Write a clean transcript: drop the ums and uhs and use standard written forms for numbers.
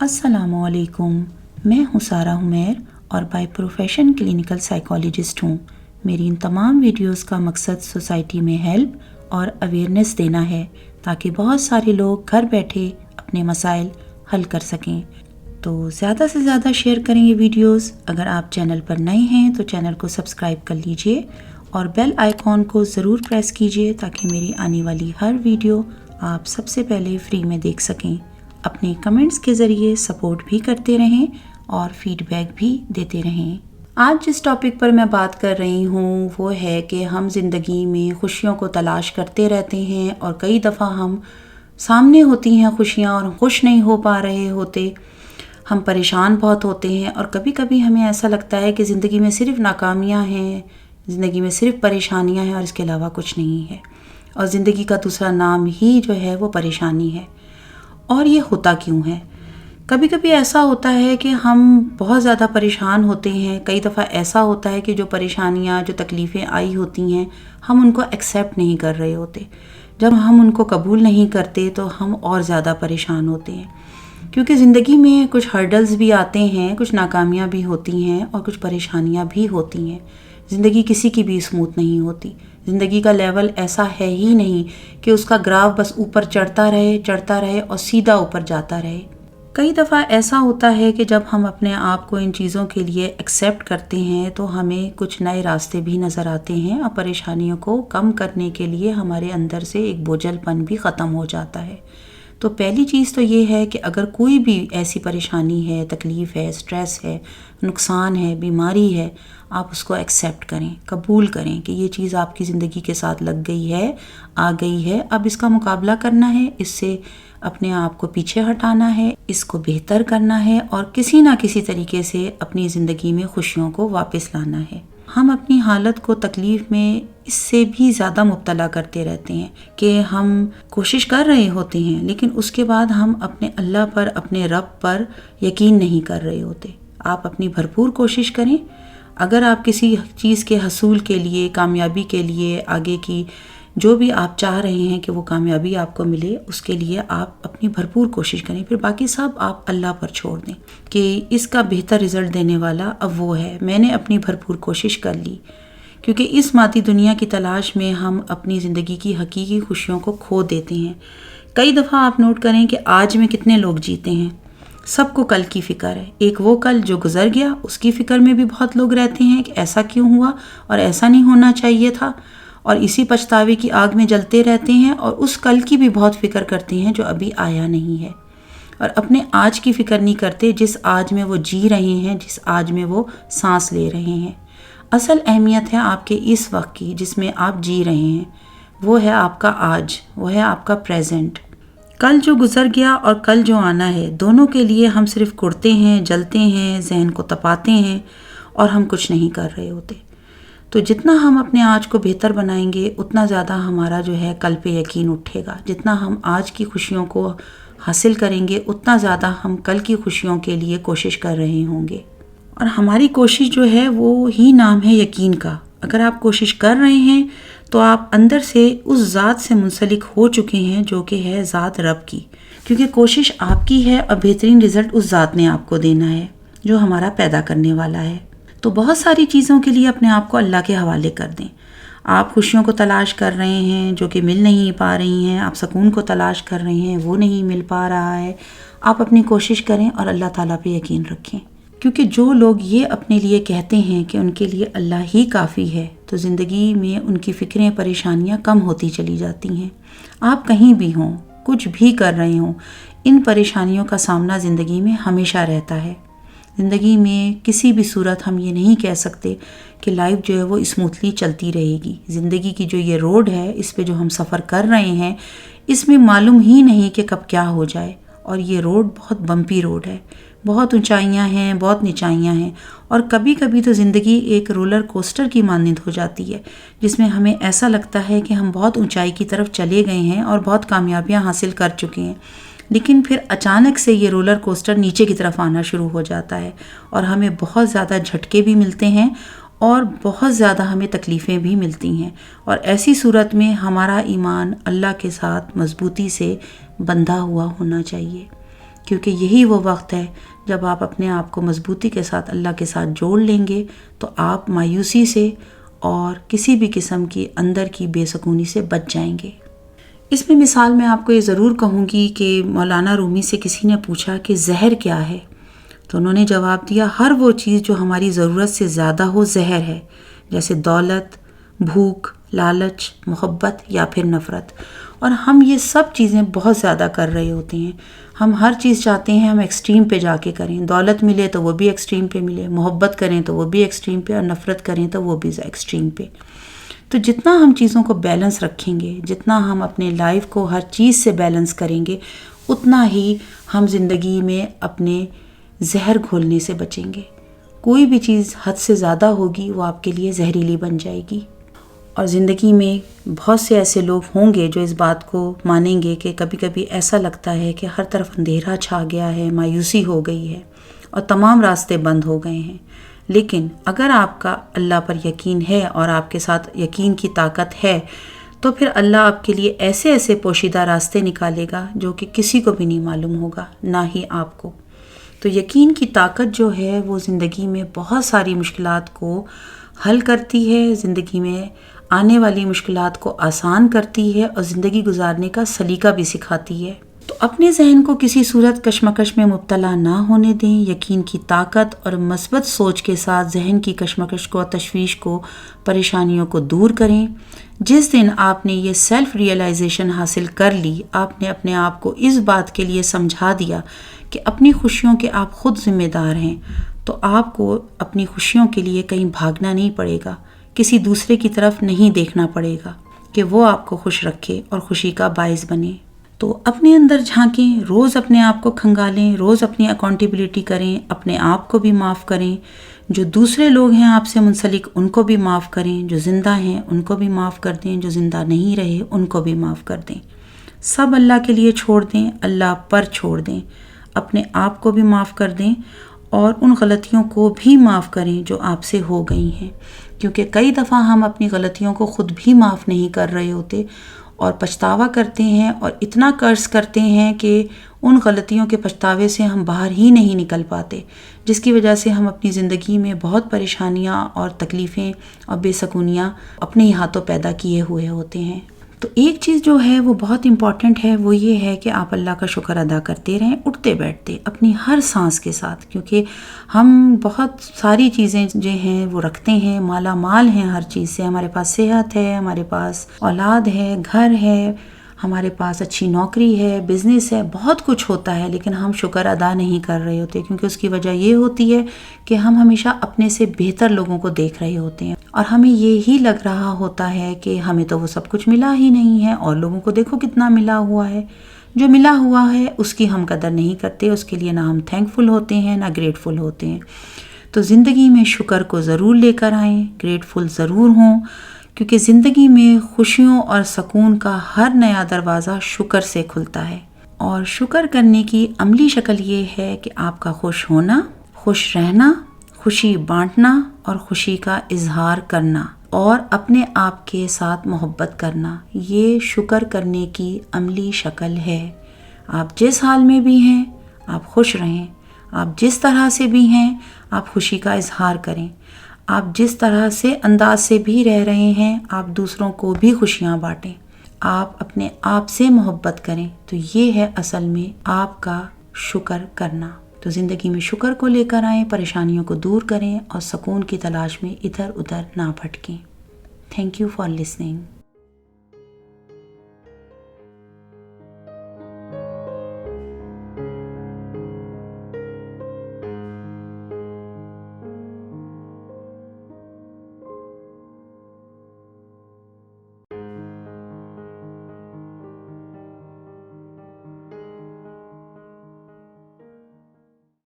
السلام علیکم، میں ہوں سارہ حمیر اور بائی پروفیشن کلینکل سائیکالوجسٹ ہوں۔ میری ان تمام ویڈیوز کا مقصد سوسائٹی میں ہیلپ اور اویئرنیس دینا ہے تاکہ بہت سارے لوگ گھر بیٹھے اپنے مسائل حل کر سکیں۔ تو زیادہ سے زیادہ شیئر کریں یہ ویڈیوز۔ اگر آپ چینل پر نئے ہیں تو چینل کو سبسکرائب کر لیجئے اور بیل آئیکن کو ضرور پریس کیجئے تاکہ میری آنے والی ہر ویڈیو آپ سب سے پہلے فری میں دیکھ سکیں۔ اپنے کمنٹس کے ذریعے سپورٹ بھی کرتے رہیں اور فیڈ بیک بھی دیتے رہیں۔ آج جس ٹاپک پر میں بات کر رہی ہوں وہ ہے کہ ہم زندگی میں خوشیوں کو تلاش کرتے رہتے ہیں اور کئی دفعہ ہم سامنے ہوتی ہیں خوشیاں اور خوش نہیں ہو پا رہے ہوتے، ہم پریشان بہت ہوتے ہیں اور کبھی کبھی ہمیں ایسا لگتا ہے کہ زندگی میں صرف ناکامیاں ہیں، زندگی میں صرف پریشانیاں ہیں اور اس کے علاوہ کچھ نہیں ہے، اور زندگی کا دوسرا نام ہی جو ہے وہ پریشانی ہے۔ اور یہ ہوتا کیوں ہے؟ کبھی کبھی ایسا ہوتا ہے کہ ہم بہت زیادہ پریشان ہوتے ہیں، کئی دفعہ ایسا ہوتا ہے کہ جو پریشانیاں جو تکلیفیں آئی ہوتی ہیں ہم ان کو ایکسیپٹ نہیں کر رہے ہوتے۔ جب ہم ان کو قبول نہیں کرتے تو ہم اور زیادہ پریشان ہوتے ہیں، کیونکہ زندگی میں کچھ ہرڈلز بھی آتے ہیں، کچھ ناکامیاں بھی ہوتی ہیں اور کچھ پریشانیاں بھی ہوتی ہیں۔ زندگی کسی کی بھی اسموتھ نہیں ہوتی، زندگی کا لیول ایسا ہے ہی نہیں کہ اس کا گراف بس اوپر چڑھتا رہے اور سیدھا اوپر جاتا رہے۔ کئی دفعہ ایسا ہوتا ہے کہ جب ہم اپنے آپ کو ان چیزوں کے لیے ایکسیپٹ کرتے ہیں تو ہمیں کچھ نئے راستے بھی نظر آتے ہیں اور پریشانیوں کو کم کرنے کے لیے ہمارے اندر سے ایک بوجھل پن بھی ختم ہو جاتا ہے۔ تو پہلی چیز تو یہ ہے کہ اگر کوئی بھی ایسی پریشانی ہے، تکلیف ہے، سٹریس ہے، نقصان ہے، بیماری ہے، آپ اس کو ایکسیپٹ کریں، قبول کریں کہ یہ چیز آپ کی زندگی کے ساتھ لگ گئی ہے، آ گئی ہے، اب اس کا مقابلہ کرنا ہے، اس سے اپنے آپ کو پیچھے ہٹانا ہے، اس کو بہتر کرنا ہے اور کسی نہ کسی طریقے سے اپنی زندگی میں خوشیوں کو واپس لانا ہے۔ ہم اپنی حالت کو تکلیف میں اس سے بھی زیادہ مبتلا کرتے رہتے ہیں کہ ہم کوشش کر رہے ہوتے ہیں لیکن اس کے بعد ہم اپنے اللہ پر، اپنے رب پر یقین نہیں کر رہے ہوتے۔ آپ اپنی بھرپور کوشش کریں۔ اگر آپ کسی چیز کے حصول کے لیے، کامیابی کے لیے، آگے کی جو بھی آپ چاہ رہے ہیں کہ وہ کامیابی آپ کو ملے، اس کے لیے آپ اپنی بھرپور کوشش کریں، پھر باقی سب آپ اللہ پر چھوڑ دیں کہ اس کا بہتر رزلٹ دینے والا اب وہ ہے۔ میں نے اپنی بھرپور کوشش کر لی، کیونکہ اس مادی دنیا کی تلاش میں ہم اپنی زندگی کی حقیقی خوشیوں کو کھو دیتے ہیں۔ کئی دفعہ آپ نوٹ کریں کہ آج میں کتنے لوگ جیتے ہیں، سب کو کل کی فکر ہے۔ ایک وہ کل جو گزر گیا اس کی فکر میں بھی بہت لوگ رہتے ہیں کہ ایسا کیوں ہوا اور ایسا نہیں ہونا چاہیے تھا، اور اسی پچھتاوے کی آگ میں جلتے رہتے ہیں، اور اس کل کی بھی بہت فکر کرتے ہیں جو ابھی آیا نہیں ہے، اور اپنے آج کی فکر نہیں کرتے جس آج میں وہ جی رہے ہیں، جس آج میں وہ سانس لے رہے ہیں۔ اصل اہمیت ہے آپ کے اس وقت کی جس میں آپ جی رہے ہیں، وہ ہے آپ کا آج، وہ ہے آپ کا پریزنٹ۔ کل جو گزر گیا اور کل جو آنا ہے، دونوں کے لیے ہم صرف کڑتے ہیں، جلتے ہیں، ذہن کو تپاتے ہیں اور ہم کچھ نہیں کر رہے ہوتے۔ تو جتنا ہم اپنے آج کو بہتر بنائیں گے اتنا زیادہ ہمارا جو ہے کل پہ یقین اٹھے گا۔ جتنا ہم آج کی خوشیوں کو حاصل کریں گے اتنا زیادہ ہم کل کی خوشیوں کے لیے کوشش کر رہے ہوں گے، اور ہماری کوشش جو ہے وہ ہی نام ہے یقین کا۔ اگر آپ کوشش کر رہے ہیں تو آپ اندر سے اس ذات سے منسلک ہو چکے ہیں جو کہ ہے ذات رب کی، کیونکہ کوشش آپ کی ہے اور بہترین رزلٹ اس ذات نے آپ کو دینا ہے جو ہمارا پیدا کرنے والا ہے۔ تو بہت ساری چیزوں کے لیے اپنے آپ کو اللہ کے حوالے کر دیں۔ آپ خوشیوں کو تلاش کر رہے ہیں جو کہ مل نہیں پا رہی ہیں، آپ سکون کو تلاش کر رہے ہیں وہ نہیں مل پا رہا ہے، آپ اپنی کوشش کریں اور اللہ تعالیٰ پہ یقین رکھیں، کیونکہ جو لوگ یہ اپنے لیے کہتے ہیں کہ ان کے لیے اللہ ہی کافی ہے تو زندگی میں ان کی فکریں، پریشانیاں کم ہوتی چلی جاتی ہیں۔ آپ کہیں بھی ہوں، کچھ بھی کر رہے ہوں، ان پریشانیوں کا سامنا زندگی میں ہمیشہ رہتا ہے۔ زندگی میں کسی بھی صورت ہم یہ نہیں کہہ سکتے کہ لائف جو ہے وہ اسموتھلی چلتی رہے گی۔ زندگی کی جو یہ روڈ ہے، اس پہ جو ہم سفر کر رہے ہیں، اس میں معلوم ہی نہیں کہ کب کیا ہو جائے، اور یہ روڈ بہت بمپی روڈ ہے، بہت اونچائیاں ہیں، بہت نچائیاں ہیں، اور کبھی کبھی تو زندگی ایک رولر کوسٹر کی مانند ہو جاتی ہے جس میں ہمیں ایسا لگتا ہے کہ ہم بہت اونچائی کی طرف چلے گئے ہیں اور بہت کامیابیاں حاصل کر چکے ہیں، لیکن پھر اچانک سے یہ رولر کوسٹر نیچے کی طرف آنا شروع ہو جاتا ہے اور ہمیں بہت زیادہ جھٹکے بھی ملتے ہیں اور بہت زیادہ ہمیں تکلیفیں بھی ملتی ہیں، اور ایسی صورت میں ہمارا ایمان اللہ کے ساتھ مضبوطی سے بندھا ہوا ہونا چاہیے۔ کیونکہ یہی وہ وقت ہے جب آپ اپنے آپ کو مضبوطی کے ساتھ اللہ کے ساتھ جوڑ لیں گے تو آپ مایوسی سے اور کسی بھی قسم کی اندر کی بے سکونی سے بچ جائیں گے۔ اس میں مثال میں آپ کو یہ ضرور کہوں گی کہ مولانا رومی سے کسی نے پوچھا کہ زہر کیا ہے، تو انہوں نے جواب دیا ہر وہ چیز جو ہماری ضرورت سے زیادہ ہو زہر ہے، جیسے دولت، بھوک، لالچ، محبت یا پھر نفرت۔ اور ہم یہ سب چیزیں بہت زیادہ کر رہے ہوتے ہیں، ہم ہر چیز چاہتے ہیں ہم ایکسٹریم پہ جا کے کریں، دولت ملے تو وہ بھی ایکسٹریم پہ ملے، محبت کریں تو وہ بھی ایکسٹریم پہ، اور نفرت کریں تو وہ بھی ایکسٹریم پہ۔ تو جتنا ہم چیزوں کو بیلنس رکھیں گے، جتنا ہم اپنے لائف کو ہر چیز سے بیلنس کریں گے، اتنا ہی ہم زندگی میں اپنے زہر گھولنے سے بچیں گے۔ کوئی بھی چیز حد سے زیادہ ہوگی وہ آپ کے لیے زہریلی بن جائے گی۔ اور زندگی میں بہت سے ایسے لوگ ہوں گے جو اس بات کو مانیں گے کہ کبھی کبھی ایسا لگتا ہے کہ ہر طرف اندھیرا چھا گیا ہے، مایوسی ہو گئی ہے اور تمام راستے بند ہو گئے ہیں۔ لیکن اگر آپ کا اللہ پر یقین ہے اور آپ کے ساتھ یقین کی طاقت ہے تو پھر اللہ آپ کے لیے ایسے ایسے پوشیدہ راستے نکالے گا جو کہ کسی کو بھی نہیں معلوم ہوگا، نہ ہی آپ کو۔ تو یقین کی طاقت جو ہے وہ زندگی میں بہت ساری مشکلات کو حل کرتی ہے، زندگی میں آنے والی مشکلات کو آسان کرتی ہے اور زندگی گزارنے کا سلیقہ بھی سکھاتی ہے۔ تو اپنے ذہن کو کسی صورت کشمکش میں مبتلا نہ ہونے دیں، یقین کی طاقت اور مثبت سوچ کے ساتھ ذہن کی کشمکش کو، تشویش کو، پریشانیوں کو دور کریں۔ جس دن آپ نے یہ سیلف ریئلائزیشن حاصل کر لی، آپ نے اپنے آپ کو اس بات کے لیے سمجھا دیا کہ اپنی خوشیوں کے آپ خود ذمہ دار ہیں، تو آپ کو اپنی خوشیوں کے لیے کہیں بھاگنا نہیں پڑے گا، کسی دوسرے کی طرف نہیں دیکھنا پڑے گا کہ وہ آپ کو خوش رکھے اور خوشی کا باعث بنے۔ تو اپنے اندر جھانکیں، روز اپنے آپ کو کھنگالیں، روز اپنی اکاؤنٹیبلٹی کریں، اپنے آپ کو بھی معاف کریں، جو دوسرے لوگ ہیں آپ سے منسلک ان کو بھی معاف کریں، جو زندہ ہیں ان کو بھی معاف کر دیں، جو زندہ نہیں رہے ان کو بھی معاف کر دیں۔ سب اللہ کے لیے چھوڑ دیں، اللہ پر چھوڑ دیں، اپنے آپ کو بھی معاف کر دیں اور ان غلطیوں کو بھی معاف کریں جو آپ سے ہو گئی ہیں، کیونکہ کئی دفعہ ہم اپنی غلطیوں کو خود بھی معاف نہیں کر رہے ہوتے اور پچھتاوا کرتے ہیں اور اتنا قرض کرتے ہیں کہ ان غلطیوں کے پچھتاوے سے ہم باہر ہی نہیں نکل پاتے، جس کی وجہ سے ہم اپنی زندگی میں بہت پریشانیاں اور تکلیفیں اور بے سکونیاں اپنے ہی ہاتھوں پیدا کیے ہوئے ہوتے ہیں۔ تو ایک چیز جو ہے وہ بہت امپورٹنٹ ہے، وہ یہ ہے کہ آپ اللہ کا شکر ادا کرتے رہیں، اٹھتے بیٹھتے اپنی ہر سانس کے ساتھ، کیونکہ ہم بہت ساری چیزیں جو ہیں وہ رکھتے ہیں، مالا مال ہیں ہر چیز سے، ہمارے پاس صحت ہے، ہمارے پاس اولاد ہے، گھر ہے، ہمارے پاس اچھی نوکری ہے، بزنس ہے، بہت کچھ ہوتا ہے، لیکن ہم شکر ادا نہیں کر رہے ہوتے، کیونکہ اس کی وجہ یہ ہوتی ہے کہ ہم ہمیشہ اپنے سے بہتر لوگوں کو دیکھ رہے ہوتے ہیں اور ہمیں یہی لگ رہا ہوتا ہے کہ ہمیں تو وہ سب کچھ ملا ہی نہیں ہے اور لوگوں کو دیکھو کتنا ملا ہوا ہے۔ جو ملا ہوا ہے اس کی ہم قدر نہیں کرتے، اس کے لیے نہ ہم تھینکفل ہوتے ہیں نہ گریٹفل ہوتے ہیں۔ تو زندگی میں شکر کو ضرور لے کر آئیں، گریٹفل ضرور ہوں، کیونکہ زندگی میں خوشیوں اور سکون کا ہر نیا دروازہ شکر سے کھلتا ہے۔ اور شکر کرنے کی عملی شکل یہ ہے کہ آپ کا خوش ہونا، خوش رہنا، خوشی بانٹنا اور خوشی کا اظہار کرنا اور اپنے آپ کے ساتھ محبت کرنا، یہ شکر کرنے کی عملی شکل ہے۔ آپ جس حال میں بھی ہیں آپ خوش رہیں، آپ جس طرح سے بھی ہیں آپ خوشی کا اظہار کریں، آپ جس طرح سے انداز سے بھی رہ رہے ہیں آپ دوسروں کو بھی خوشیاں بانٹیں، آپ اپنے آپ سے محبت کریں، تو یہ ہے اصل میں آپ کا شکر کرنا۔ تو زندگی میں شکر کو لے کر آئیں، پریشانیوں کو دور کریں اور سکون کی تلاش میں ادھر ادھر نہ بھٹکیں۔ Thank you for listening.